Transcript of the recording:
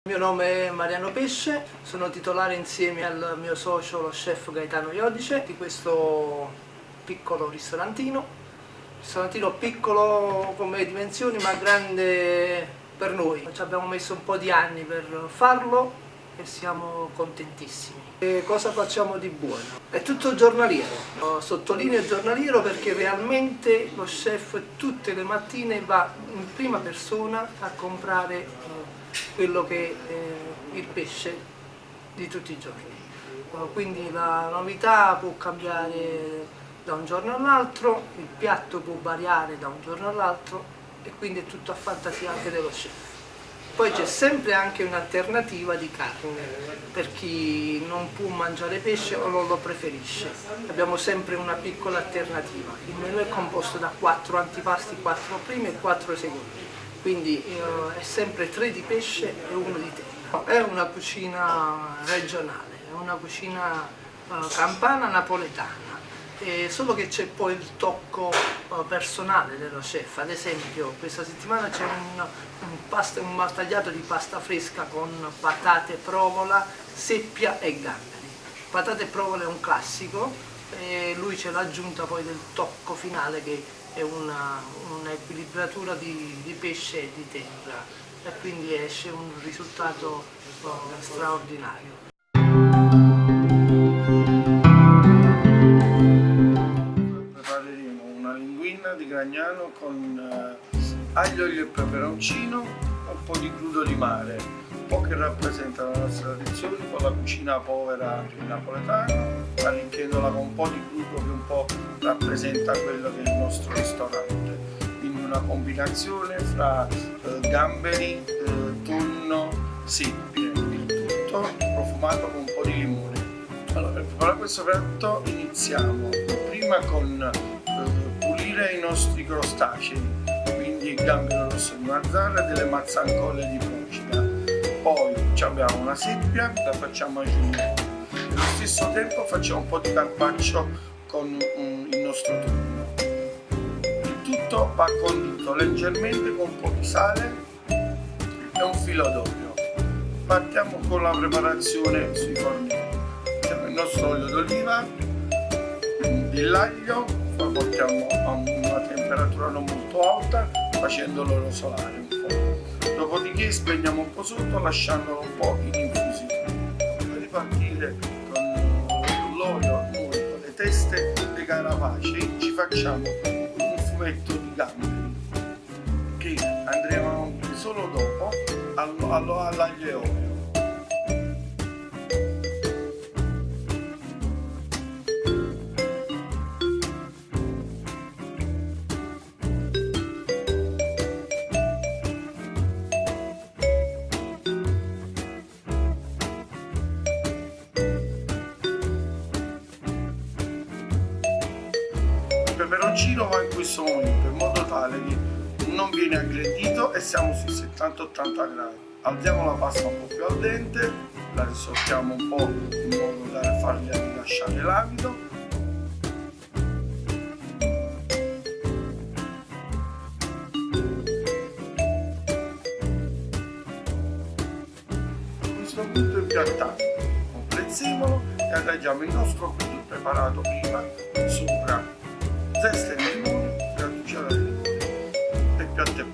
Il mio nome è Mariano Pesce, sono titolare insieme al mio socio, lo chef Gaetano Iodice, di questo piccolo ristorantino piccolo come dimensioni ma grande per noi. Ci abbiamo messo un po' di anni per farlo e siamo contentissimi. E cosa facciamo di buono? È tutto giornaliero, sottolineo giornaliero perché realmente lo chef tutte le mattine va in prima persona a comprare quello che è il pesce di tutti i giorni. Quindi la novità può cambiare da un giorno all'altro, il piatto può variare da un giorno all'altro e quindi è tutto a fantasia anche dello chef. Poi c'è sempre anche un'alternativa di carne per chi non può mangiare pesce o non lo preferisce. Abbiamo sempre una piccola alternativa. Il menù è composto da 4 antipasti, 4 primi e 4 secondi. Quindi è sempre 3 di pesce e 1 di terra. È una cucina regionale, è una cucina campana napoletana. Solo che c'è poi il tocco personale dello chef. Ad esempio questa settimana c'è un maltagliato di pasta fresca con patate, provola, seppia e gamberi. Patate e provola è un classico e lui ce l'ha aggiunta poi del tocco finale che è un'equilibratura di pesce e di terra e quindi esce un risultato straordinario. Di Gragnano con aglio, olio e peperoncino, un po' di crudo di mare, un po' che rappresenta la nostra tradizione con la cucina povera anche il napoletano, arricchendola con un po' di crudo che un po' rappresenta quello che è il nostro ristorante, quindi una combinazione fra gamberi, tonno, seppie, il tutto profumato con un po' di limone. Allora, per preparare questo piatto iniziamo prima con pulire i nostri crostacei, quindi il gambero rosso di Mazzara e delle mazzancolle di Procida. Poi abbiamo una seppia, la facciamo aggiungere. Allo stesso tempo facciamo un po' di carpaccio con il nostro tonno. Il tutto va condito leggermente con un po' di sale e un filo d'olio. Partiamo con la preparazione sui fornelli. Mettiamo il nostro olio d'oliva, dell'aglio, lo portiamo a una temperatura non molto alta facendolo rosolare un po'. Dopodiché spegniamo un po' sotto lasciandolo un po' in infusione. Per ripartire con l'olio, con le teste dei carapacei ci facciamo un fumetto di gamberi che andremo a unire solo dopo all'aglio e olio. Il peperoncino va in questo momento in modo tale che non viene aggredito e siamo sui 70-80 gradi. Alziamo la pasta un po' più al dente, la risoltiamo un po' in modo da fargli rilasciare l'amido. A questo punto impiattiamo un prezzemolo e adagiamo il nostro crudo preparato prima sopra zeste di limone, grattugiata di limone e piatto e